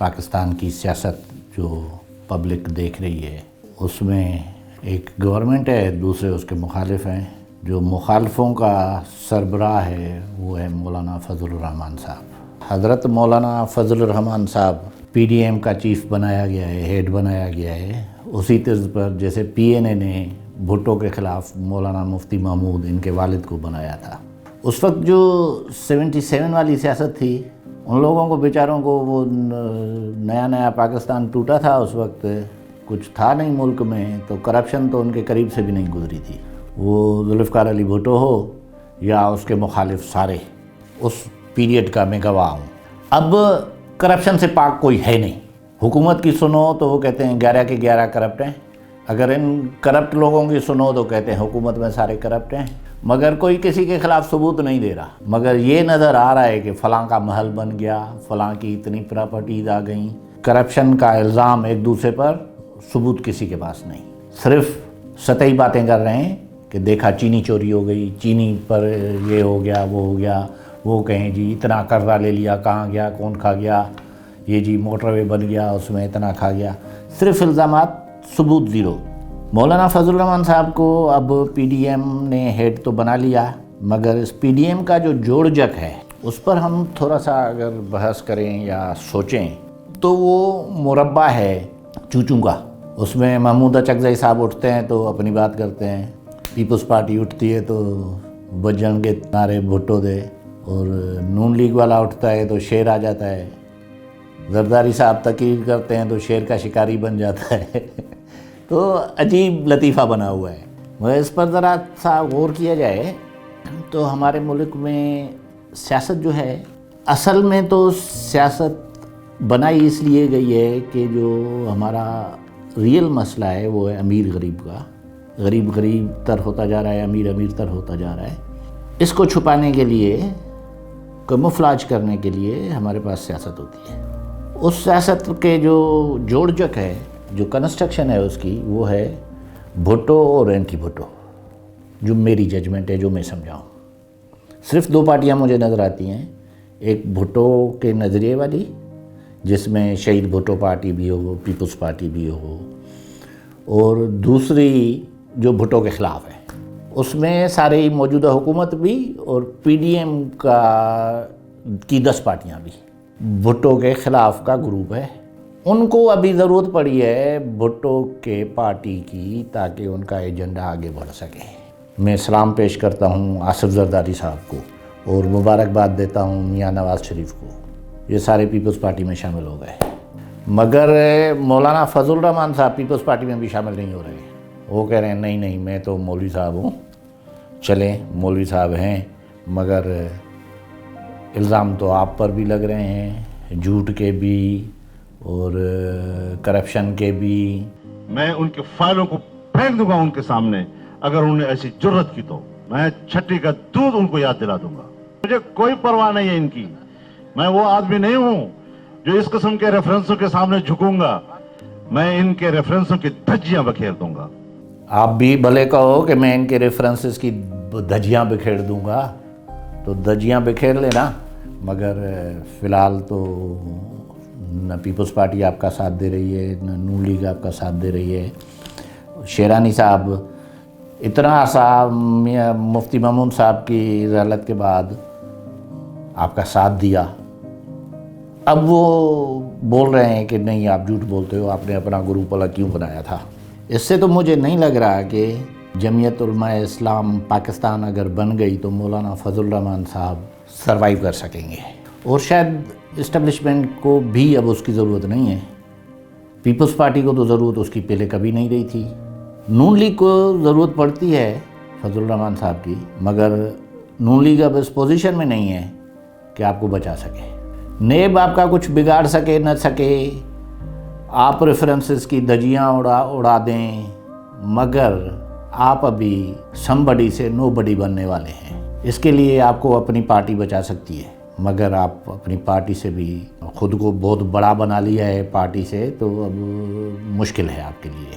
پاکستان کی سیاست جو پبلک دیکھ رہی ہے اس میں ایک گورنمنٹ ہے، دوسرے اس کے مخالف ہیں۔ جو مخالفوں کا سربراہ ہے وہ ہے مولانا فضل الرحمان صاحب۔ حضرت مولانا فضل الرحمان صاحب پی ڈی ایم کا چیف بنایا گیا ہے، ہیڈ بنایا گیا ہے، اسی طرز پر جیسے پی این اے نے بھٹو کے خلاف مولانا مفتی محمود ان کے والد کو بنایا تھا۔ اس وقت جو 77 والی سیاست تھی، ان لوگوں کو بیچاروں کو وہ نیا پاکستان ٹوٹا تھا، اس وقت کچھ تھا نہیں ملک میں، تو کرپشن تو ان کے قریب سے بھی نہیں گزری تھی۔ وہ ذوالفقار علی بھٹو ہو یا اس کے مخالف سارے، اس پیریڈ کا میں گواہ ہوں۔ اب کرپشن سے پاک کوئی ہے نہیں۔ حکومت کی سنو تو وہ کہتے ہیں 11 کے 11 کرپٹ ہیں، اگر ان کرپٹ لوگوں کی سنو تو کہتے ہیں حکومت میں سارے کرپٹ ہیں، مگر کوئی کسی کے خلاف ثبوت نہیں دے رہا۔ مگر یہ نظر آ رہا ہے کہ فلاں کا محل بن گیا، فلاں کی اتنی پراپرٹیز آ گئیں۔ کرپشن کا الزام ایک دوسرے پر، ثبوت کسی کے پاس نہیں، صرف سطحی باتیں کر رہے ہیں کہ دیکھا چینی چوری ہو گئی، چینی پر یہ ہو گیا، وہ ہو گیا، وہ کہیں جی اتنا قرضہ لے لیا، کہاں گیا، کون کھا گیا، یہ جی موٹر وے بن گیا، اس میں اتنا کھا گیا، صرف الزامات، ثبوت زیرو۔ مولانا فضل الرحمان صاحب کو اب پی ڈی ایم نے ہیڈ تو بنا لیا، مگر اس پی ڈی ایم کا جو جوڑ جک ہے اس پر ہم تھوڑا سا اگر بحث کریں یا سوچیں تو وہ مربع ہے چوچوں کا۔ اس میں محمود اچکزئی صاحب اٹھتے ہیں تو اپنی بات کرتے ہیں، پیپلز پارٹی اٹھتی ہے تو بجن کے نعرے بھٹو دے، اور نون لیگ والا اٹھتا ہے تو شیر آ جاتا ہے، زرداری صاحب تقریر کرتے ہیں تو شیر کا شکاری بن جاتا ہے۔ تو عجیب لطیفہ بنا ہوا ہے۔ مگر اس پر ذرا سا غور کیا جائے تو ہمارے ملک میں سیاست جو ہے، اصل میں تو سیاست بنائی اس لیے گئی ہے کہ جو ہمارا ریئل مسئلہ ہے وہ ہے امیر غریب کا، غریب غریب تر ہوتا جا رہا ہے، امیر امیر تر ہوتا جا رہا ہے۔ اس کو چھپانے کے لیے، کیموفلاج کرنے کے لیے ہمارے پاس سیاست ہوتی ہے۔ اس سیاست کے جو جوڑ جک ہے، جو کنسٹرکشن ہے اس کی، وہ ہے بھٹو اور اینٹی بھٹو، جو میری ججمنٹ ہے، جو میں سمجھاؤں۔ صرف دو پارٹیاں مجھے نظر آتی ہیں، ایک بھٹو کے نظریے والی جس میں شہید بھٹو پارٹی بھی ہو، پیپلز پارٹی بھی ہو، اور دوسری جو بھٹو کے خلاف ہے، اس میں سارے موجودہ حکومت بھی اور پی ڈی ایم کی 10 پارٹیاں بھی بھٹو کے خلاف کا گروپ ہے۔ ان کو ابھی ضرورت پڑی ہے بھٹو کے پارٹی کی تاکہ ان کا ایجنڈا آگے بڑھ سکے۔ میں سلام پیش کرتا ہوں آصف زرداری صاحب کو اور مبارکباد دیتا ہوں میاں نواز شریف کو، یہ سارے پیپلز پارٹی میں شامل ہو گئے، مگر مولانا فضل الرحمان صاحب پیپلز پارٹی میں بھی شامل نہیں ہو رہے ہیں۔ وہ کہہ رہے ہیں نہیں میں تو مولوی صاحب ہوں، چلیں مولوی صاحب ہیں، مگر الزام تو آپ پر بھی لگ رہے ہیں، جھوٹ کے بھی اور کرپشن کے بھی۔ میں ان کے فائلوں کو پھینک دوں گا ان کے سامنے، اگر انہوں نے ایسی جرت کی تو میں چھٹی کا دودھ ان کو یاد دلا دوں گا۔ مجھے کوئی پرواہ نہیں ہے ان کی، میں وہ آدمی نہیں ہوں جو اس قسم کے ریفرنسوں کے سامنے جھکوں گا، میں ان کے ریفرنسوں کی دھجیاں بکھیر دوں گا۔ آپ بھی بھلے کہو کہ میں ان کے ریفرنسز کی دھجیاں بکھیر دوں گا، تو دھجیاں بکھیر لینا، مگر فی الحال تو نہ پیپلز پارٹی آپ کا ساتھ دے رہی ہے، نہ نون لیگ آپ کا ساتھ دے رہی ہے۔ شیرانی صاحب اتنا سا مفتی محمود صاحب کی رحلت کے بعد آپ کا ساتھ دیا، اب وہ بول رہے ہیں کہ نہیں آپ جھوٹ بولتے ہو، آپ نے اپنا گروپ الگ کیوں بنایا تھا۔ اس سے تو مجھے نہیں لگ رہا کہ جمعیت علماء اسلام پاکستان اگر بن گئی تو مولانا فضل الرحمان صاحب سروائیو کر سکیں گے، اور شاید اسٹیبلشمنٹ کو بھی اب اس کی ضرورت نہیں ہے۔ پیپلز پارٹی کو تو ضرورت اس کی پہلے کبھی نہیں رہی تھی، نون لیگ کو ضرورت پڑتی ہے فضل الرحمان صاحب کی، مگر نون لیگ اب اس پوزیشن میں نہیں ہے کہ آپ کو بچا سکے، نیب آپ کا کچھ بگاڑ سکے نہ سکے، آپ ریفرنسز کی دھجیاں اڑا دیں، مگر آپ ابھی سم بڈی سے نو بڈی بننے والے ہیں۔ اس کے لیے آپ کو اپنی پارٹی بچا سکتی ہے، مگر آپ اپنی پارٹی سے بھی خود کو بہت بڑا بنا لیا ہے پارٹی سے، تو اب مشکل ہے آپ کے لیے۔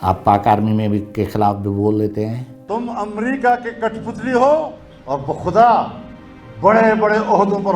آپ پاک آرمی میں بھی کے خلاف بھی بول لیتے ہیں۔ تم امریکہ کے کٹ پتلی ہو اور بخدا بڑے بڑے عہدوں پر